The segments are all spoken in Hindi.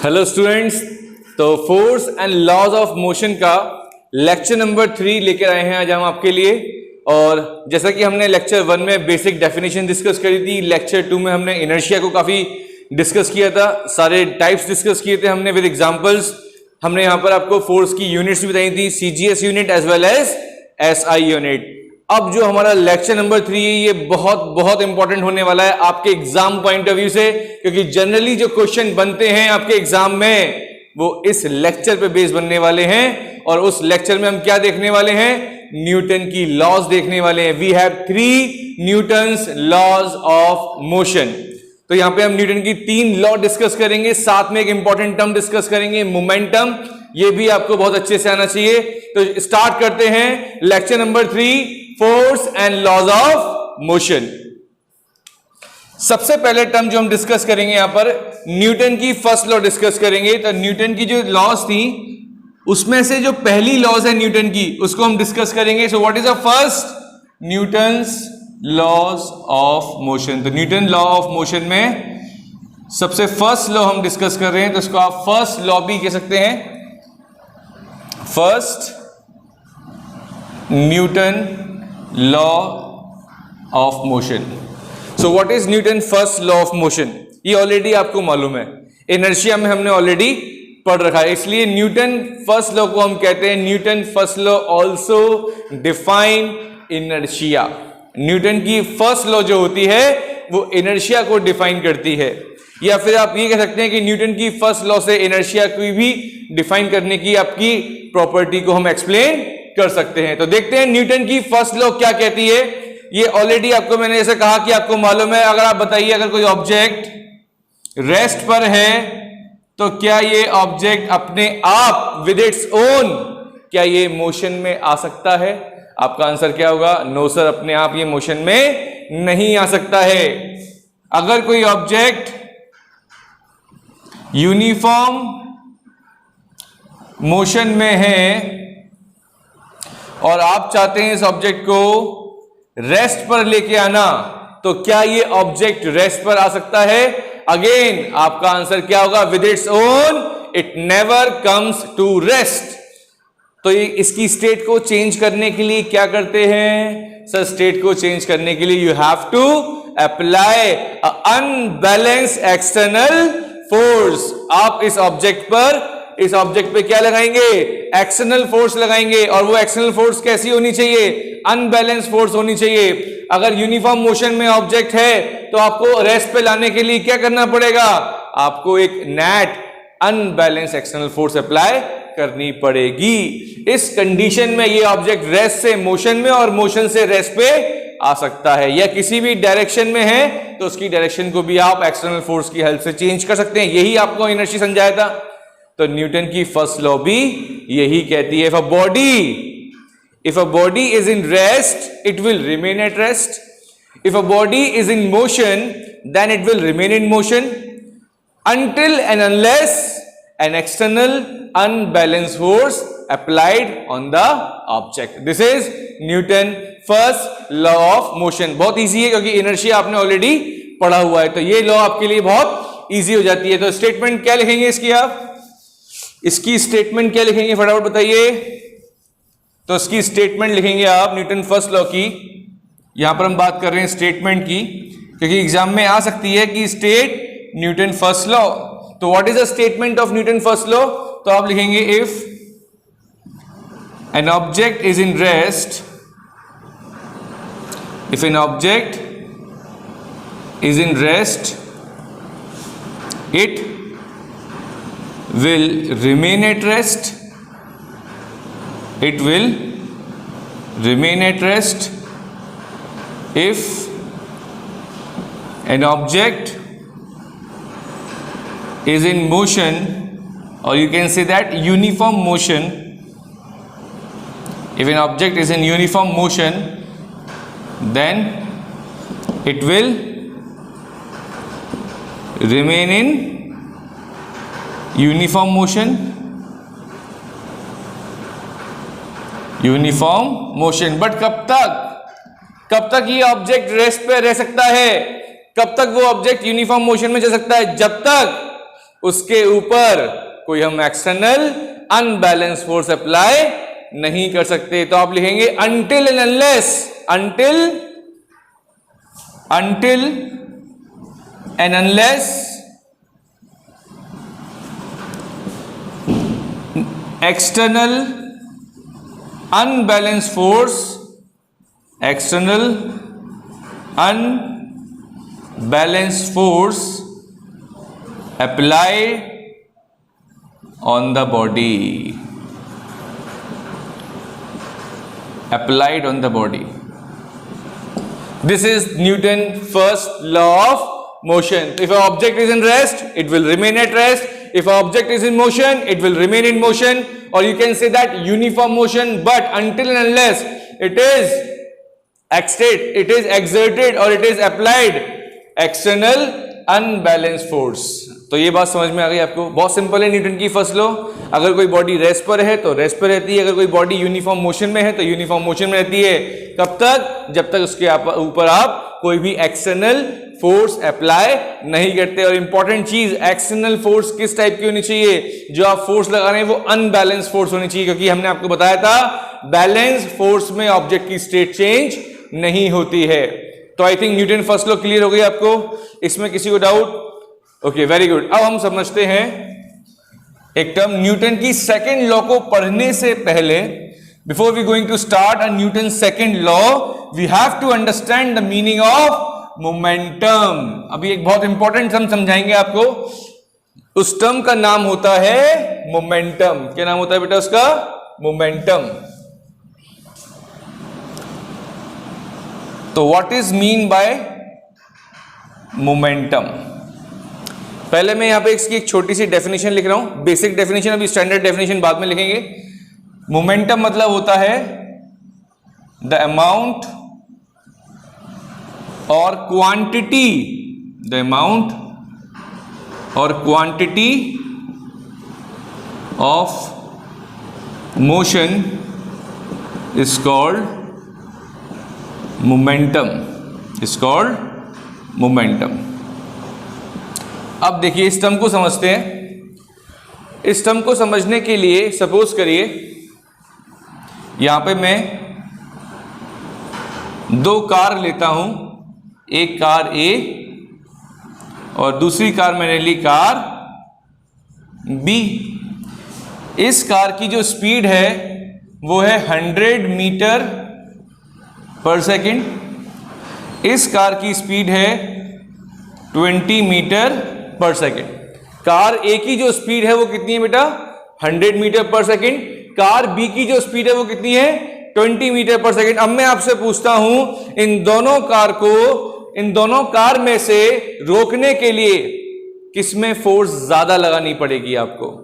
हेलो स्टूडेंट्स, तो force and laws of motion का लेक्चर नंबर 3 लेकर आए हैं आज हम आपके लिए। और जैसा कि हमने लेक्चर 1 में बेसिक डेफिनेशन डिस्कस करी थी, लेक्चर 2 में हमने इनर्शिया को काफी डिस्कस किया था, सारे टाइप्स डिस्कस किए थे हमने विद एग्जांपल्स। हमने यहाँ पर आपको फोर्स की यूनिट्स भी बताई थी, CGS unit as well as SI unit. अब जो हमारा लेक्चर नंबर 3 है ये बहुत इंपॉर्टेंट होने वाला है आपके एग्जाम पॉइंट ऑफ व्यू से, क्योंकि जनरली जो क्वेश्चन बनते हैं आपके एग्जाम में वो इस लेक्चर पे बेस बनने वाले हैं। और उस लेक्चर में हम क्या देखने वाले हैं? न्यूटन की लॉज देखने वाले हैं। We have 3 Newton's laws of motion. तो यहां पे हम न्यूटन की 3 लॉ डिस्कस करेंगे, साथ में एक इंपॉर्टेंट टर्म डिस्कस करेंगे मोमेंटम। ये भी आपको बहुत अच्छे से आना चाहिए। तो स्टार्ट करते हैं lecture number 3, force and laws of motion. सबसे पहले टर्म जो हम डिस्कस करेंगे यहां पर न्यूटन की फर्स्ट लॉ डिस्कस करेंगे। तो न्यूटन की जो लॉज थी उसमें से जो पहली लॉज है न्यूटन की उसको हम डिस्कस करेंगे। So what is the first? Newton's laws of motion. तो न्यूटन लॉ ऑफ मोशन में सबसे फर्स्ट लॉ हम डिस्कस कर रहे हैं, तो इसको आप फर्स्ट लॉ भी कह सकते हैं, first Newton law of motion. So what is Newton first law of motion? ये ऑलरेडी आपको मालूम है, इनर्शिया में हमने ऑलरेडी पढ़ रखा है, इसलिए न्यूटन फर्स्ट लॉ को हम कहते हैं Newton first law also define inertia. Newton की फर्स्ट लॉ जो होती है वो इनर्शिया को डिफाइन करती है। या फिर आप ये कह सकते हैं कि न्यूटन की फर्स्ट लॉ से इनर्शिया को भी डिफाइन करने की आपकी प्रॉपर्टी को हम एक्सप्लेन कर सकते हैं। तो देखते हैं न्यूटन की फर्स्ट लॉ क्या कहती है। ये ऑलरेडी आपको मैंने जैसे कहा कि आपको मालूम है। अगर आप बताइए, अगर कोई ऑब्जेक्ट रेस्ट पर है तो क्या ये ऑब्जेक्ट अपने आप विद इट्स ओन क्या ये मोशन में आ सकता है? आपका आंसर क्या होगा? नो सर, अपने आप ये मोशन में नहीं आ सकता है। अगर कोई ऑब्जेक्ट यूनिफॉर्म मोशन में है और आप चाहते हैं इस ऑब्जेक्ट को रेस्ट पर लेके आना, तो क्या ये ऑब्जेक्ट रेस्ट पर आ सकता है? अगेन आपका आंसर क्या होगा? With its own it never comes to rest. तो ये इसकी स्टेट को चेंज करने के लिए क्या करते हैं सर? स्टेट को चेंज करने के लिए you have to apply unbalance external force. आप इस ऑब्जेक्ट पे क्या लगाएंगे? एक्सटर्नल फोर्स लगाएंगे। और वो एक्सटर्नल फोर्स कैसी होनी चाहिए? अनबैलेंस फोर्स होनी चाहिए। अगर यूनिफॉर्म मोशन में ऑब्जेक्ट है तो आपको रेस्ट पे लाने के लिए क्या करना पड़ेगा? आपको एक net unbalance external force apply करनी पड़ेगी। इस कंडीशन में ये ऑब्जेक्ट रेस्ट से मोशन में और मोशन से रेस्ट पे आ सकता है, या किसी भी डायरेक्शन में है तो उसकी डायरेक्शन को भी आप एक्सटर्नल फोर्स की हेल्प से चेंज कर सकते हैं। यही आपको इनर्शिया समझाया था। तो न्यूटन की फर्स्ट लॉ भी यही कहती है, if a body is in rest, it will remain at rest. If a body is in motion, then it will remain in motion until and unless an external unbalanced force applied on the object. This is Newton first law of motion. बहुत इजी है क्योंकि इनर्शिया आपने ऑलरेडी पढ़ा हुआ है, तो ये लॉ आपके लिए बहुत इजी हो जाती है। तो स्टेटमेंट क्या लिखेंगे इसकी? आप इसकी स्टेटमेंट क्या लिखेंगे फटाफट बताइए। तो इसकी स्टेटमेंट लिखेंगे आप न्यूटन फर्स्ट लॉ की। यहां पर हम बात कर रहे हैं स्टेटमेंट की, क्योंकि एग्जाम में आ सकती है कि स्टेट न्यूटन फर्स्ट लॉ। तो what is the statement of Newton first law? तो आप लिखेंगे if an object is in rest, if an object is in rest, it will remain at rest. It will remain at rest if an object is in motion, or you can say that uniform motion. If an object is in uniform motion, then it will remain in uniform motion, uniform motion. But कब तक ये ऑब्जेक्ट रेस्ट पे रह सकता है? कब तक वो ऑब्जेक्ट यूनिफॉर्म मोशन में चल सकता है? जब तक उसके ऊपर कोई हम एक्सटर्नल अनबैलेंस फोर्स अप्लाई नहीं कर सकते। तो आप लिखेंगे until and unless, until and unless external unbalanced force, external unbalanced force applied on the body, applied on the body. This is Newton's first law of motion. If an object is in rest, it will remain at rest. If an object is in motion, it will remain in motion. Or you can say that uniform motion, but until and unless it is exerted or it is applied external unbalanced force. तो ये बात समझ में आ गई आपको? बहुत सिंपल है न्यूटन की फर्स्ट लॉ। अगर कोई बॉडी रेस्ट पर है तो रेस्ट पर रहती है, अगर कोई बॉडी यूनिफॉर्म मोशन में है तो यूनिफॉर्म मोशन में रहती है। कब तक? जब तक उसके ऊपर आप कोई भी एक्सटर्नल फोर्स अप्लाई नहीं करते। और इंपॉर्टेंट चीज, एक्सटर्नल फोर्स किस टाइप की होनी चाहिए? जो आप फोर्स लगा रहे हैं वो अनबैलेंस फोर्स होनी चाहिए, क्योंकि हमने आपको बताया था बैलेंस फोर्स में ऑब्जेक्ट की स्टेट चेंज नहीं होती है। तो I think Newton first law clear हो गई आपको, इसमें किसी को डाउट? Okay, very good. अब हम समझते हैं एक टर्म न्यूटन की सेकेंड लॉ को पढ़ने से पहले, before we going to start a Newton second law, we have to understand the meaning of momentum. अभी एक बहुत इंपॉर्टेंट टर्म समझाएंगे आपको, उस टर्म का नाम होता है मोमेंटम। क्या नाम होता है बेटा उसका? मोमेंटम। तो what is mean by momentum? पहले मैं यहां पे इसकी एक छोटी सी डेफिनेशन लिख रहा हूं, बेसिक डेफिनेशन, अभी स्टैंडर्ड डेफिनेशन बाद में लिखेंगे। मोमेंटम मतलब होता है द अमाउंट और क्वांटिटी, द अमाउंट और quantity of motion is called momentum, is called momentum. अब देखिए इस टर्म को समझते हैं। इस टर्म को समझने के लिए सपोज करिए यहां पे मैं दो कार लेता हूं, एक कार ए और दूसरी कार मैंने ली कार बी। इस कार की जो स्पीड है वो है 100 मीटर पर सेकेंड, इस कार की स्पीड है 20 मीटर पर सेकेंड। कार ए की जो स्पीड है वो कितनी है बेटा? 100 metre per second. Car B की जो स्पीड है वो कितनी है? 20 मीटर पर सेकेंड। अब मैं आपसे पूछता हूं इन दोनों कार में से रोकने के लिए किसमें फोर्स ज्यादा लगानी पड़ेगी आपको?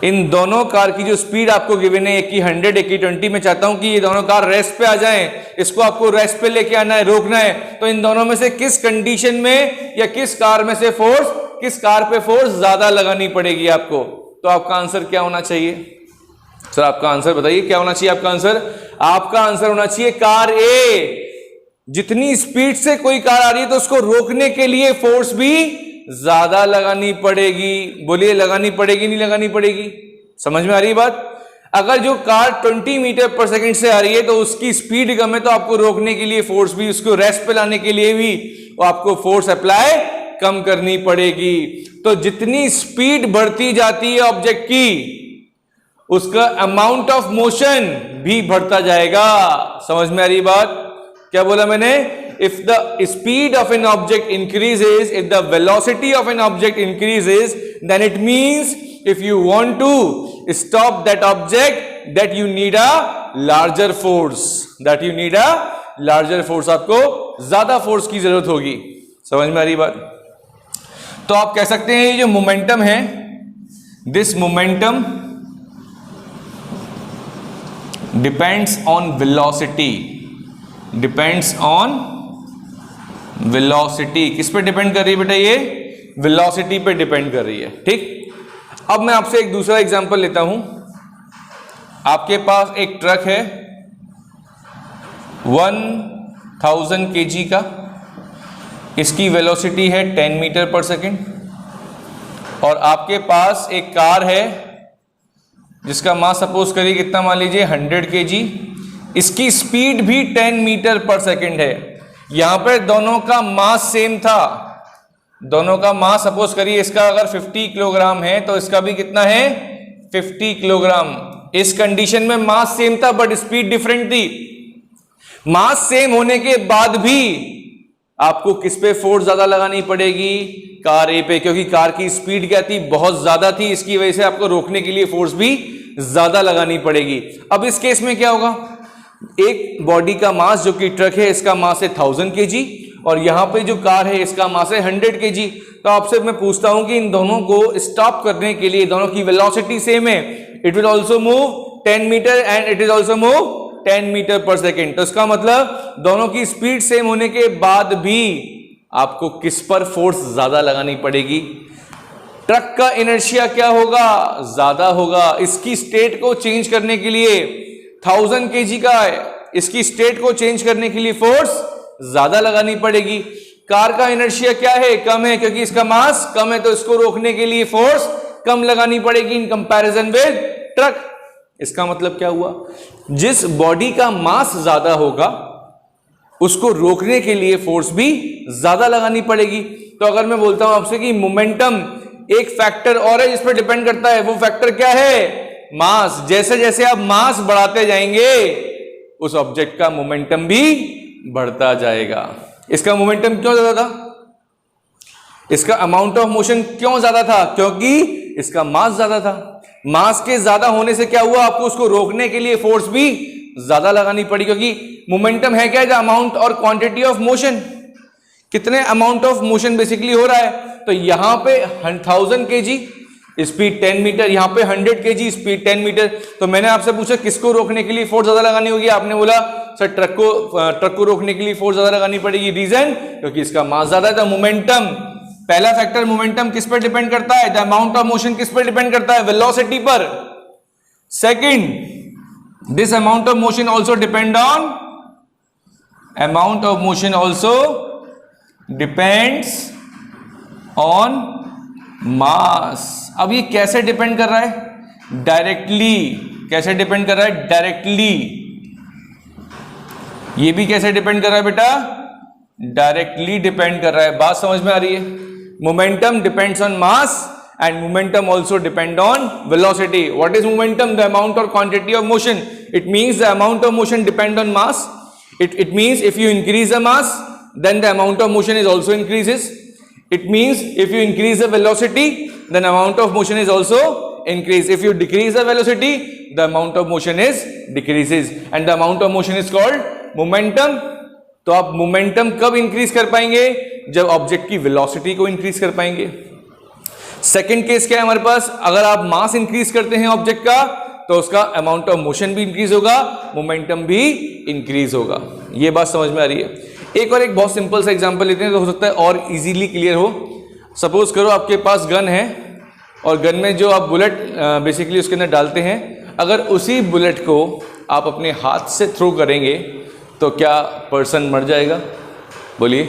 इन दोनों कार की जो स्पीड आपको गिवन है, एक की 100 एक की 20, मैं चाहता हूं कि ये दोनों कार रेस्ट पे आ जाएं, इसको आपको रेस्ट पे लेके आना है, रोकना है। तो इन दोनों में से किस कंडीशन में या किस कार में से फोर्स, किस कार पे फोर्स ज्यादा लगानी पड़ेगी आपको? तो आपका आंसर क्या होना चाहिए? सर आपका आंसर बताइए, क्या होना चाहिए आपका आंसर? आपका आंसर होना चाहिए कार ए। जितनी स्पीड से कोई कार आ रही है तो उसको रोकने के लिए फोर्स भी ज्यादा लगानी पड़ेगी। बोलिए, लगानी पड़ेगी नहीं लगानी पड़ेगी? समझ में आ रही है बात? अगर जो कार 20 मीटर पर सेकंड से आ रही है तो उसकी स्पीड कम है, तो आपको रोकने के लिए फोर्स भी, उसको रेस्ट पे लाने के लिए भी आपको फोर्स अप्लाई कम करनी पड़ेगी। तो जितनी स्पीड बढ़ती जाती है ऑब्जेक्ट की, उसका अमाउंट ऑफ मोशन भी बढ़ता जाएगा। समझ में आ रही बात? क्या बोला मैंने? If the speed of an object increases, if the velocity of an object increases, then it means if you want to stop that object, that you need a larger force, that you need a larger force, आपको ज्यादा फोर्स की जरूरत होगी। समझ में आ रही बात? तो आप कह सकते हैं ये जो मोमेंटम है, this momentum depends on velocity, depends on velocity. किस पे डिपेंड कर रही है बेटा? ये वेलोसिटी पे डिपेंड कर रही है। ठीक, अब मैं आपसे एक दूसरा एग्जांपल लेता हूं। आपके पास एक ट्रक है 1000 kg का, इसकी वेलोसिटी है 10 मीटर पर सेकेंड। और आपके पास एक कार है जिसका मास सपोज करिए कितना, मान लीजिए 100 kg, इसकी स्पीड भी 10 मीटर पर सेकेंड है। यहां पर दोनों का मास सेम था, दोनों का मास सपोज करिए इसका अगर 50 किलोग्राम है तो इसका भी कितना है 50 किलोग्राम। इस कंडीशन में मास सेम था बट स्पीड डिफरेंट थी। मास सेम होने के बाद भी आपको किस पे फोर्स ज्यादा लगानी पड़ेगी, कार ए पे, क्योंकि कार की स्पीड क्या थी, बहुत ज्यादा थी, इसकी वजह से आपको रोकने के लिए फोर्स भी ज्यादा लगानी पड़ेगी। अब इस केस में क्या होगा, एक बॉडी का मास जो कि ट्रक है इसका मास है 1000 kg और यहां पे जो कार है इसका मास है 100 kg। तो आपसे मैं पूछता हूं कि इन दोनों को स्टॉप करने के लिए दोनों की वेलोसिटी सेम है, it will also move 10 metre and it is also move 10 metre per second. तो इसका मतलब दोनों की स्पीड सेम होने के बाद भी आपको किस पर फोर्स ज्यादा लगानी पड़ेगी, ट्रक का इनर्शिया क्या होगा, ज्यादा होगा। इसकी स्टेट को चेंज करने के लिए 1000 kg का है, इसकी स्टेट को चेंज करने के लिए फोर्स ज्यादा लगानी पड़ेगी। कार का इनर्शिया क्या है, कम है, क्योंकि इसका मास कम है, तो इसको रोकने के लिए फोर्स कम लगानी पड़ेगी इन कंपैरिजन विद ट्रक। इसका मतलब क्या हुआ, जिस बॉडी का मास ज्यादा होगा उसको रोकने के लिए फोर्स भी ज्यादा लगानी पड़ेगी। तो अगर मैं बोलता हूं आपसे कि मोमेंटम एक फैक्टर और है जिस पर डिपेंड करता है, वो फैक्टर क्या है, मास। जैसे जैसे आप मास बढ़ाते जाएंगे उस ऑब्जेक्ट का मोमेंटम भी बढ़ता जाएगा। इसका मोमेंटम क्यों ज्यादा था, इसका अमाउंट ऑफ मोशन क्यों ज्यादा था, क्योंकि इसका मास ज्यादा था। मास के ज्यादा होने से क्या हुआ, आपको उसको रोकने के लिए फोर्स भी ज्यादा लगानी पड़ी, क्योंकि मोमेंटम है क्या, अमाउंट और क्वांटिटी ऑफ मोशन, कितने अमाउंट ऑफ मोशन बेसिकली हो रहा है। तो यहां पे 1000 kg स्पीड 10 मीटर, यहां पे 100 kg स्पीड 10 मीटर। तो मैंने आपसे पूछा किसको रोकने के लिए फोर्स ज्यादा लगानी होगी, आपने बोला सर ट्रक को रोकने के लिए फोर्स ज्यादा लगानी पड़ेगी। रीजन, क्योंकि इसका मास ज्यादा है। तो मोमेंटम, पहला फैक्टर मोमेंटम किस पर डिपेंड करता है, द अमाउंट ऑफ मोशन किस पर डिपेंड करता है, वेलोसिटी पर। Second, this amount of motion also depend on, amount of motion also depends on मास। अब ये कैसे डिपेंड कर रहा है, डायरेक्टली। कैसे डिपेंड कर रहा है, डायरेक्टली। ये भी कैसे डिपेंड कर रहा है बेटा, डायरेक्टली डिपेंड कर रहा है। बात समझ में आ रही है, momentum depends on mass and momentum also depend on velocity. What is momentum? The amount or quantity of motion. It means the amount of motion depend on mass. It means if you increase the mass, then the amount of motion is also increases. It means if you increase the velocity, then amount of motion is also increase. If you decrease the velocity, the amount of motion is decreases, and the amount of motion is called momentum. तो आप मोमेंटम कब इंक्रीज कर पाएंगे, जब ऑब्जेक्ट की वेलोसिटी को इंक्रीज कर पाएंगे। सेकंड केस क्या है हमारे पास, अगर आप मास इंक्रीज करते हैं ऑब्जेक्ट का तो उसका अमाउंट ऑफ मोशन भी इंक्रीज होगा, मोमेंटम भी इंक्रीज होगा। ये बात समझ में आ रही है। एक और एक बहुत सिंपल सा एग्जांपल लेते हैं तो हो सकता है और इजीली क्लियर हो। सपोज करो आपके पास गन है और गन में जो आप बुलेट बेसिकली उसके अंदर डालते हैं, अगर उसी बुलेट को आप अपने हाथ से थ्रो करेंगे तो क्या पर्सन मर जाएगा? बोलिए,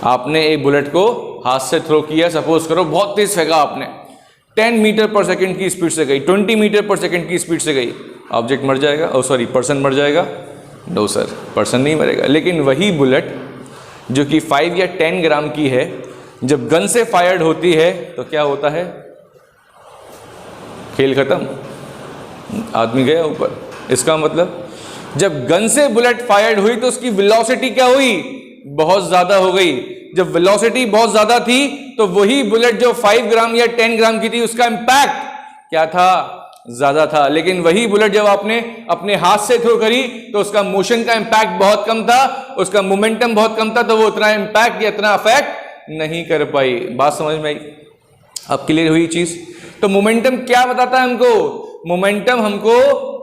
आपने एक बुलेट को हाथ से थ्रो किया, सपोज करो बहुत तेज फेंका आपने, 10 मीटर पर सेकंड की स्पीड से गई, 20 मीटर पर सेकंड की स्पीड से गई, ऑब्जेक्ट मर जाएगा? ओ सॉरी, पर्सन मर जाएगा? नो सर, पर्सन नहीं मरेगा। लेकिन वही बुलेट जो कि 5 या 10 ग्राम की है, जब गन से फायर्ड होती है तो क्या होता है? खेल खत्म, आदमी गया ऊपर। इसका मतलब जब गन से बुलेट फायर्ड हुई तो उसकी वेलोसिटी क्या हुई? बहुत ज्यादा हो गई। जब वेलोसिटी बहुत ज्यादा थी तो वही बुलेट जो 5 ग्राम या 10 ग्राम की थी उसका इंपैक्ट क्या था? ज्यादा था। लेकिन वही बुलेट जब आपने अपने हाथ से थ्रो करी तो उसका मोशन का इंपैक्ट बहुत कम था, उसका मोमेंटम बहुत कम था, तो वो उतना इंपैक्ट या इतना अफेक्ट नहीं कर पाई। बात समझ में आई? अब क्लियर हुई चीज? तो मोमेंटम क्या बताता है हमको? मोमेंटम हमको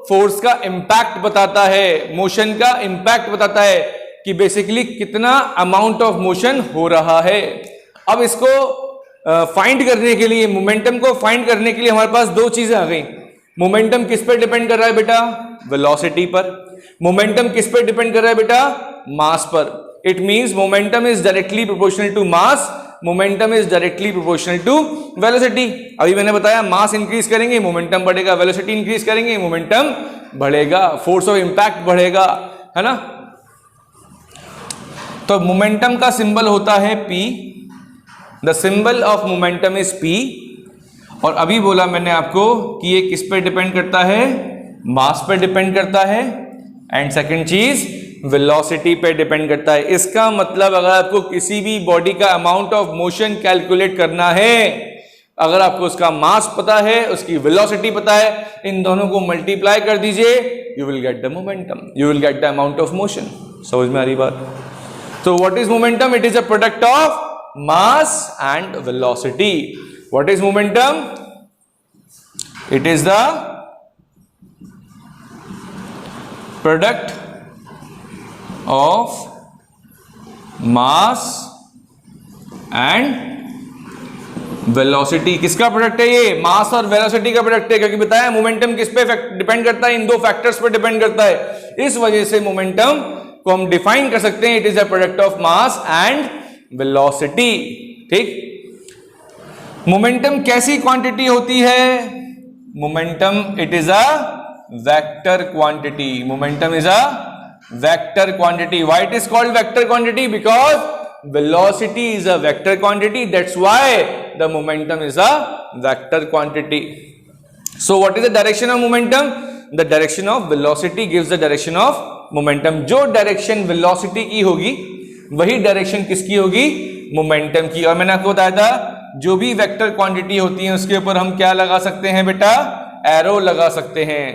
फोर्स का इंपैक्ट बताता है, मोशन का इंपैक्ट बताता है कि बेसिकली कितना अमाउंट ऑफ मोशन हो रहा है। अब इसको फाइंड करने के लिए, मोमेंटम को फाइंड करने के लिए हमारे पास दो चीजें आ गई। मोमेंटम किस पर डिपेंड कर रहा है बेटा? वेलोसिटी पर। मोमेंटम किस पर डिपेंड कर रहा है बेटा? मास पर। It means momentum is directly proportional to mass momentum is directly proportional to velocity. अभी मैंने बताया मास इंक्रीज करेंगे मोमेंटम बढ़ेगा, वेलोसिटी इंक्रीज करेंगे मोमेंटम बढ़ेगा, फोर्स ऑफ इंपैक्ट बढ़ेगा, है ना। तो मोमेंटम का सिंबल होता है P, the symbol of momentum is P। और अभी बोला मैंने आपको कि ये किस पे डिपेंड करता है, मास पे डिपेंड करता है, एंड सेकंड चीज वेलोसिटी पे डिपेंड करता है। इसका मतलब अगर आपको किसी भी बॉडी का अमाउंट ऑफ मोशन कैलकुलेट करना है, अगर आपको उसका मास पता है, उसकी वेलोसिटी पता है, इन दोनों को मल्टीप्लाई कर दीजिए, you will get the momentum, you will get the amount of motion. समझ में आ रही बात? तो what is momentum? It is a product of mass and velocity. What is momentum? It is the product of mass and velocity. किसका प्रोडक्ट है ये? मास और वेलोसिटी का प्रोडक्ट है, क्योंकि बताया मोमेंटम किस पे डिपेंड करता है, इन दो फैक्टर्स पे डिपेंड करता है। इस वजह से मोमेंटम को हम डिफाइन कर सकते हैं, it is a product of mass and velocity. ठीक। मोमेंटम कैसी क्वांटिटी होती है? Momentum it is a vector quantity. Momentum is a vector quantity. Why it is called vector quantity? Because velocity is a vector quantity, that's why the momentum is a vector quantity. So what is the direction of momentum? The direction of velocity gives the direction of momentum. जो डायरेक्शन velocity की होगी वही डायरेक्शन किसकी होगी? मोमेंटम की। और मैंने आपको बताया था जो भी वेक्टर क्वांटिटी होती है उसके ऊपर हम क्या लगा सकते हैं बेटा? एरो लगा सकते हैं।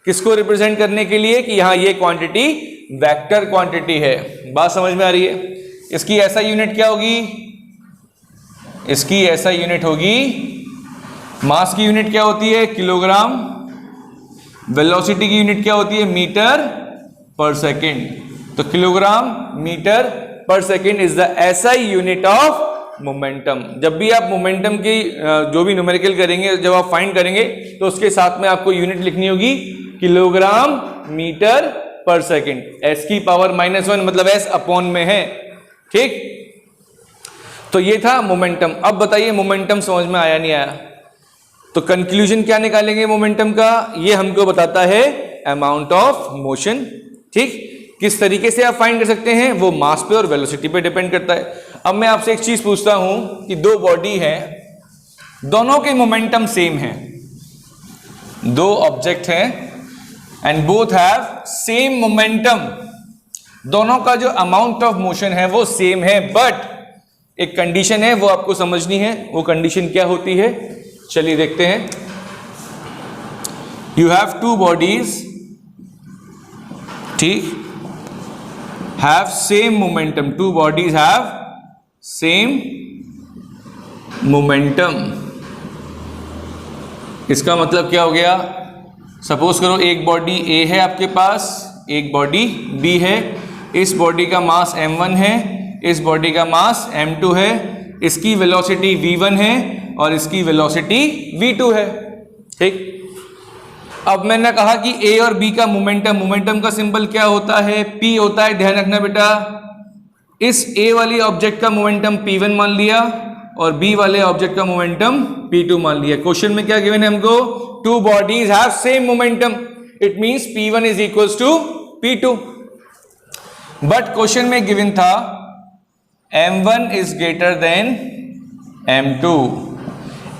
किसको रिप्रेजेंट करने के लिए कि यहां ये क्वांटिटी वेक्टर क्वांटिटी है। बात समझ में आ रही है? इसकी ऐसा यूनिट क्या होगी? इसकी ऐसा यूनिट होगी, मास की यूनिट क्या होती है? किलोग्राम। वेलोसिटी की यूनिट क्या होती है? Metre per second. तो kilogram metre per second is the SI unit of momentum. जब भी आप मोमेंटम की जो भी न्यूमेरिकल करेंगे, जब आप फाइंड करेंगे तो उसके साथ में आपको यूनिट लिखनी होगी kilogram metre per second. S की पावर -1 मतलब एस अपॉन में है। ठीक। तो ये था मोमेंटम। अब बताइए मोमेंटम समझ में आया नहीं आया? तो कंक्लूजन क्या निकालेंगे मोमेंटम का? ये हमको बताता है अमाउंट ऑफ मोशन। ठीक। किस तरीके से आप फाइंड कर सकते हैं? वो मास पे और वेलोसिटी पे डिपेंड करता है। अब मैं आपसे एक चीज पूछता हूं कि दो बॉडी है, दोनों के मोमेंटम सेम है, दो ऑब्जेक्ट हैं and both have same momentum, दोनों का जो अमाउंट ऑफ मोशन है वो सेम है, बट एक कंडीशन है वो आपको समझनी है। वो कंडीशन क्या होती है? चलिए देखते हैं। यू हैव टू बॉडीज, ठीक, have same momentum. To bodies have same momentum. इसका मतलब क्या हो गया? सपोज करो एक बॉडी ए है आपके पास, एक बॉडी बी है। इस बॉडी का मास m1 है, इस बॉडी का मास m2 है, इसकी वेलोसिटी v1 है और इसकी वेलोसिटी v2 है। ठीक। अब मैंने कहा कि a और b का मोमेंटम, मोमेंटम का सिंबल क्या होता है? p होता है। ध्यान रखना बेटा, इस a वाली ऑब्जेक्ट का मोमेंटम p1 मान लिया और b वाले ऑब्जेक्ट का मोमेंटम p2 मान लिया। क्वेश्चन में क्या गिवन है हमको? Two bodies have same momentum, it means p1 is equals to p2। But question में गिवन था m1 is greater than m2,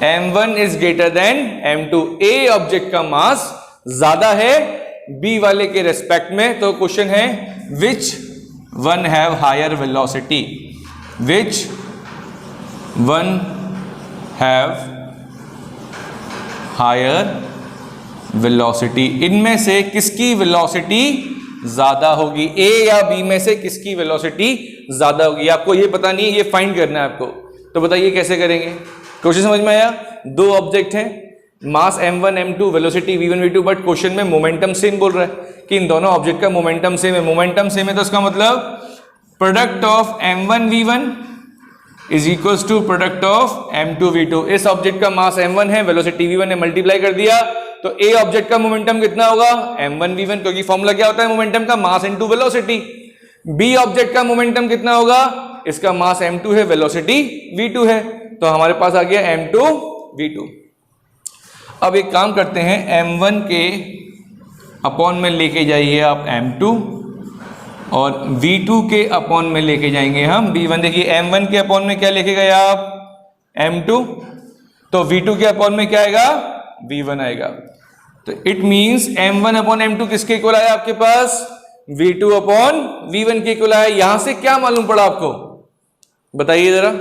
m1 is greater than m2। A object का मास ज्यादा है बी वाले के रेस्पेक्ट में। तो क्वेश्चन है which one have higher velocity, which one have higher velocity. इनमें से किसकी वेलोसिटी ज्यादा होगी? ए या बी में से किसकी वेलोसिटी ज्यादा होगी? आपको ये पता नहीं है, ये फाइंड करना है आपको। तो बताइए कैसे करेंगे? क्वेश्चन समझ में आया? दो ऑब्जेक्ट हैं, mass m1 m2, velocity v1 v2, but question में मोमेंटम सेम बोल रहा है कि इन दोनों ऑब्जेक्ट का मोमेंटम सेम है। मोमेंटम सेम है तो इसका मतलब product of m1 v1 is equals to product of m2 v2। इस ऑब्जेक्ट का मास m1 है, वेलोसिटी v1 है, मल्टीप्लाई कर दिया तो ए ऑब्जेक्ट का मोमेंटम कितना होगा? m1 v1, क्योंकि फॉर्मूला क्या होता है मोमेंटम का? Mass into velocity. B object का मोमेंटम कितना होगा? इसका मास m2 है, वेलोसिटी v2 है, तो हमारे पास आ गया m2 v2। अब एक काम करते हैं, m1 के अपॉन में लेके जाइए आप m2 और v2 के अपॉन में लेके जाएंगे हम v1। देखिए m1 के अपॉन में क्या लेके गए आप, m2, तो v2 के अपॉन में क्या आएगा, v1 आएगा। तो it means m1 upon m2 किसके इक्वल आया आपके पास, v2 अपॉन v1 के इक्वल आया। यहां से क्या मालूम पड़ा आपको, बताइए जरा,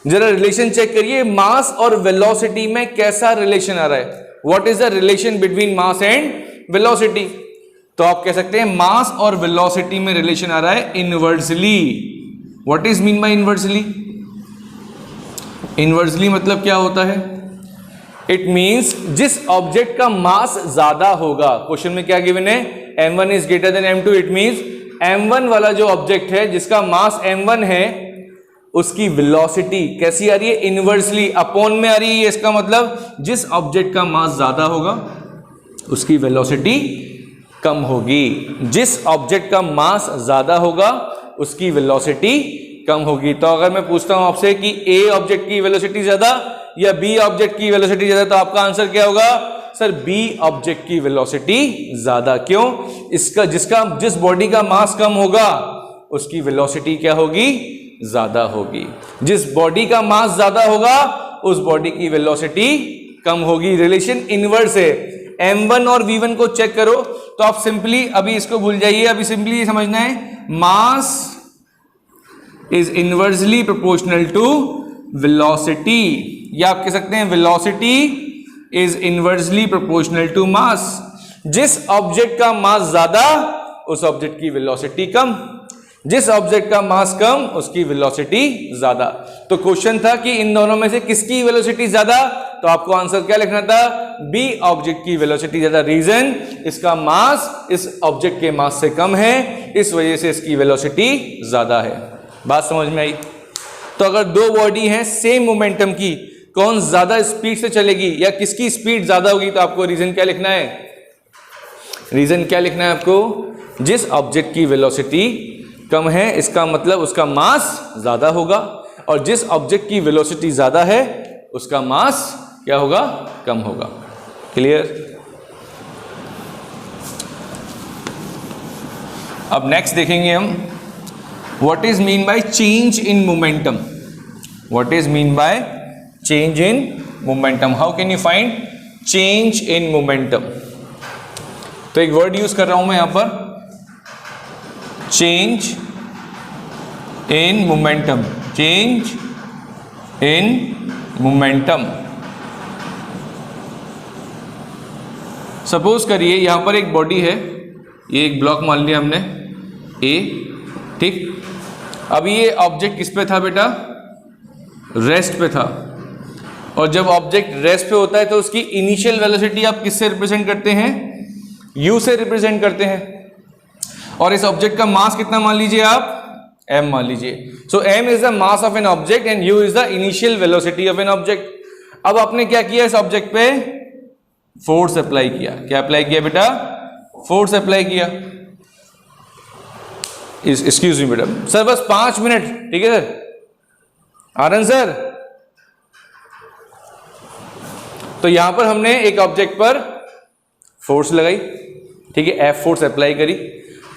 जरा रिलेशन चेक करिए, मास और वेलोसिटी में कैसा रिलेशन आ रहा है। What is the relation between mass and velocity, तो आप कह सकते हैं मास और वेलोसिटी में रिलेशन आ रहा है inversely. What is mean by inversely, inversely मतलब क्या होता है, इट मींस जिस ऑब्जेक्ट का मास ज्यादा होगा, क्वेश्चन में क्या गिवन है, m1 is greater than m2, it means m1 वाला जो ऑब्जेक्ट है जिसका मास m1 है उसकी वेलोसिटी कैसी आ रही है, इनवर्सली, अपॉन में आ रही है। इसका मतलब जिस ऑब्जेक्ट का मास ज्यादा होगा उसकी वेलोसिटी कम होगी, जिस ऑब्जेक्ट का मास ज्यादा होगा उसकी वेलोसिटी कम होगी। तो अगर मैं पूछता हूं आपसे कि ए ऑब्जेक्ट की वेलोसिटी ज्यादा या बी ऑब्जेक्ट की वेलोसिटी ज्यादा, तो आपका आंसर क्या होगा, सर बी ऑब्जेक्ट की वेलोसिटी ज्यादा। क्यों, इसका जिस बॉडी का मास कम होगा उसकी वेलोसिटी क्या होगी, ज्यादा होगी। जिस बॉडी का मास ज्यादा होगा उस बॉडी की वेलोसिटी कम होगी। रिलेशन इनवर्स है। m1 और v1 को चेक करो तो आप सिंपली, अभी इसको भूल जाइए, अभी सिंपली ये समझना है, mass is inversely proportional to velocity, या आप कह सकते हैं velocity is inversely proportional to mass. जिस ऑब्जेक्ट का मास ज्यादा उस ऑब्जेक्ट की वेलोसिटी कम, जिस ऑब्जेक्ट का मास कम उसकी वेलोसिटी ज्यादा। तो क्वेश्चन था कि इन दोनों में से किसकी वेलोसिटी ज्यादा, तो आपको आंसर क्या लिखना था, बी ऑब्जेक्ट की वेलोसिटी ज्यादा। रीजन, इसका मास इस ऑब्जेक्ट के मास से कम है, इस वजह से इसकी वेलोसिटी ज्यादा है। बात समझ में आई। तो अगर दो बॉडी हैं सेम मोमेंटम की, कौन ज्यादा स्पीड से चलेगी या किसकी स्पीड ज्यादा होगी, तो आपको रीजन क्या लिखना है, रीजन क्या लिखना है आपको, जिस ऑब्जेक्ट की वेलोसिटी कम है इसका मतलब उसका मास ज्यादा होगा, और जिस ऑब्जेक्ट की वेलोसिटी ज्यादा है उसका मास क्या होगा, कम होगा। क्लियर। अब नेक्स्ट देखेंगे हम, what is mean by change in momentum. What is mean by change in momentum, how can you find change in momentum. तो एक वर्ड यूज कर रहा हूं मैं यहां पर, change in momentum, change in momentum. Suppose करिए यहां पर एक बॉडी है, ये एक ब्लॉक मान लिया हमने ए, ठीक। अभी ये ऑब्जेक्ट किस पे था बेटा, रेस्ट पे था, और जब ऑब्जेक्ट रेस्ट पे होता है तो उसकी इनिशियल वेलोसिटी आप किससे रिप्रेजेंट करते हैं, u से रिप्रेजेंट करते हैं। और इस ऑब्जेक्ट का मास कितना मान लीजिए आप, m मान लीजिए। सो m is the mass of an object and u is the initial velocity of an object. अब आपने क्या किया, इस ऑब्जेक्ट पे फोर्स अप्लाई किया। क्या अप्लाई किया बेटा, फोर्स अप्लाई किया। एक्सक्यूज मी बेटा, सर बस 5 मिनट, ठीक है सर, आनंद सर। तो यहां पर हमने एक ऑब्जेक्ट पर फोर्स लगाई, ठीक है, F फोर्स अप्लाई करी।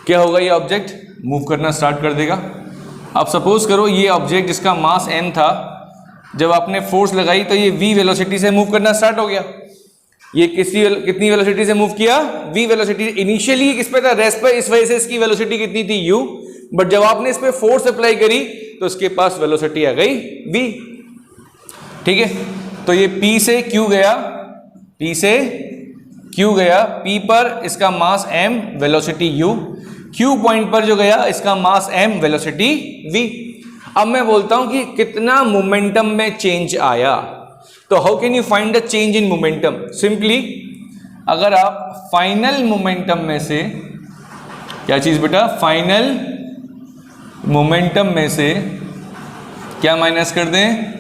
क्या होगा, ये ऑब्जेक्ट मूव करना स्टार्ट कर देगा। अब सपोज करो ये ऑब्जेक्ट जिसका मास m था, जब आपने फोर्स लगाई तो ये v वेलोसिटी से मूव करना स्टार्ट हो गया। ये कितनी वेलोसिटी से मूव किया, v वेलोसिटी। इनिशियली किस पे था, रेस्ट पे, इस वजह से इसकी वेलोसिटी कितनी थी, u। बट जब आपने इस पे फोर्स अप्लाई करी तो इसके पास वेलोसिटी आ गई v, ठीक है। तो ये p से q गया, p से q गया, p पर इसका मास m, velocity u, q point पर जो गया इसका मास m, वेलोसिटी v। अब मैं बोलता हूं कि कितना मोमेंटम में चेंज आया। तो how can you find the change in momentum, simply अगर आप फाइनल मोमेंटम में से, क्या चीज बेटा, फाइनल मोमेंटम में से क्या माइनस कर दें,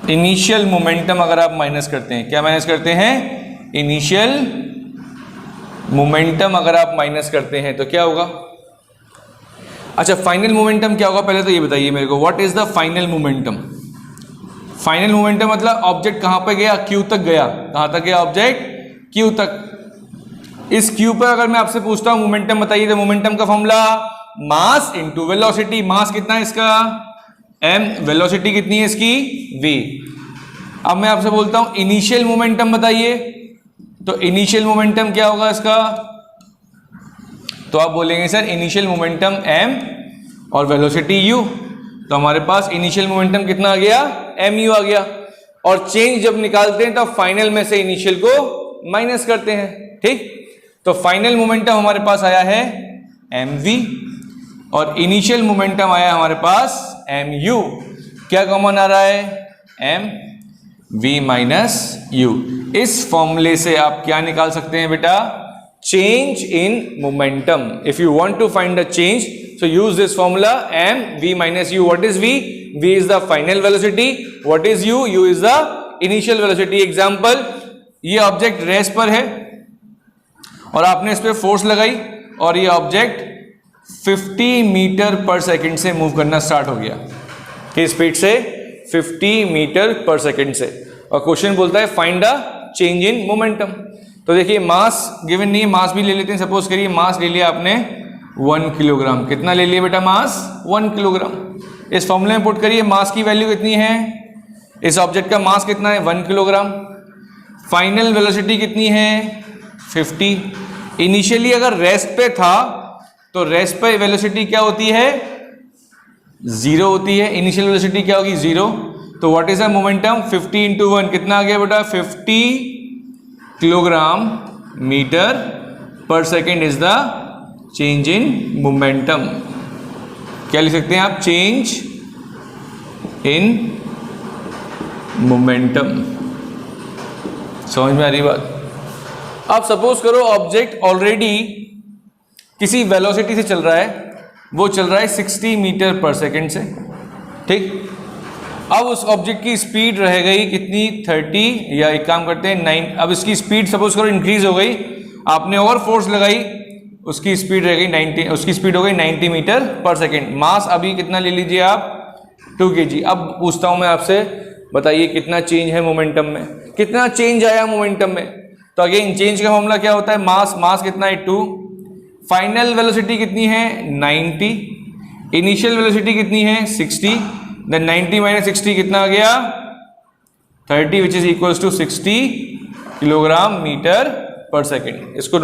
इनिशियल मोमेंटम अगर आप माइनस करते हैं, क्या माइनस करते हैं, इनिशियल मोमेंटम अगर आप माइनस करते हैं तो क्या होगा, अच्छा, फाइनल मोमेंटम क्या होगा पहले तो ये बताइए मेरे को, what is the final momentum? Final momentum मतलब ऑब्जेक्ट कहां पे गया? क्यू तक गया। कहां तक गया ऑब्जेक्ट? क्यू तक। इस क्यू पर अगर मैं आपसे पूछता हूं मोमेंटम बताइए, तो मोमेंटम का फॉर्मूला मास इनटू वेलोसिटी। मास कितना है इसका? m। वेलोसिटी कितनी है इसकी? v। अब मैं आपसे बोलता हूं इनिशियल मोमेंटम बताइए, तो इनिशियल मोमेंटम क्या होगा इसका? तो आप बोलेंगे सर इनिशियल मोमेंटम m और वेलोसिटी u। तो हमारे पास इनिशियल मोमेंटम कितना आ गया? mu आ गया। और चेंज जब निकालते हैं तो फाइनल में से इनिशियल को माइनस करते हैं, ठीक। तो फाइनल मोमेंटम हमारे पास आया है mv और इनिशियल मोमेंटम आया हमारे पास mu। क्या कॉमन आ रहा है? mv minus u। इस फॉर्मूले से आप क्या निकाल सकते हैं बेटा? Change in momentum. If you want to find the change, so use this formula mv minus u. What is v? v is the final velocity. What is u? u is the initial velocity. Example, ये ऑब्जेक्ट रेस्ट पर है और आपने इस पर फोर्स लगाई और ये ऑब्जेक्ट 50 मीटर पर सेकंड से मूव करना स्टार्ट हो गया। किस स्पीड से? 50 मीटर पर सेकंड से। और क्वेश्चन बोलता है find the change in momentum. तो देखिए मास गिवन नहीं है, मास भी ले लेते हैं। सपोज करिए मास ले लिया आपने 1 किलोग्राम। कितना ले लिया बेटा मास? 1 किलोग्राम। इस फॉर्मूले में पुट करिए मास की वैल्यू कितनी है? इस ऑब्जेक्ट का मास कितना है? 1 किलोग्राम। फाइनल वेलोसिटी कितनी है? 50। इनिशियली अगर रेस्ट पे था तो रेस्ट पे वेलोसिटी क्या होती है? 0 होती है। इनिशियल वेलोसिटी क्या होगी? 0। तो what is the momentum? 50 into 1 कितना आ गया बेटा? 50 kilogram metre per second is the change in momentum. क्या लिख सकते हैं आप? Change in momentum. समझ में आ रही बात? अब सपोज करो ऑब्जेक्ट ऑलरेडी किसी वेलोसिटी से चल रहा है, वो चल रहा है 60 मीटर पर सेकेंड से, ठीक। अब उस ऑब्जेक्ट की स्पीड रह गई कितनी? 30, या एक काम करते हैं 9। अब इसकी स्पीड सपोज करो इंक्रीज हो गई, आपने और फोर्स लगाई, उसकी स्पीड रह गई 90, उसकी स्पीड हो गई 90 मीटर पर सेकेंड। मास अभी कितना ले लीजिए आप? 2 kg। अब पूछता हूं मैं आपसे, बताइए कितना चेंज है मोमेंटम में? कितना चेंज आया मोमेंटम में? तो अगेन चेंज का फॉर्मूला क्या होता है? मास। मास कितना है? 2। फाइनल वेलोसिटी कितनी है? 90। इनिशियल वेलोसिटी कितनी है? 60। देन 90 माइनस 60 कितना आ गया? 30, which is equals to 60 kilogram metre per second. इसको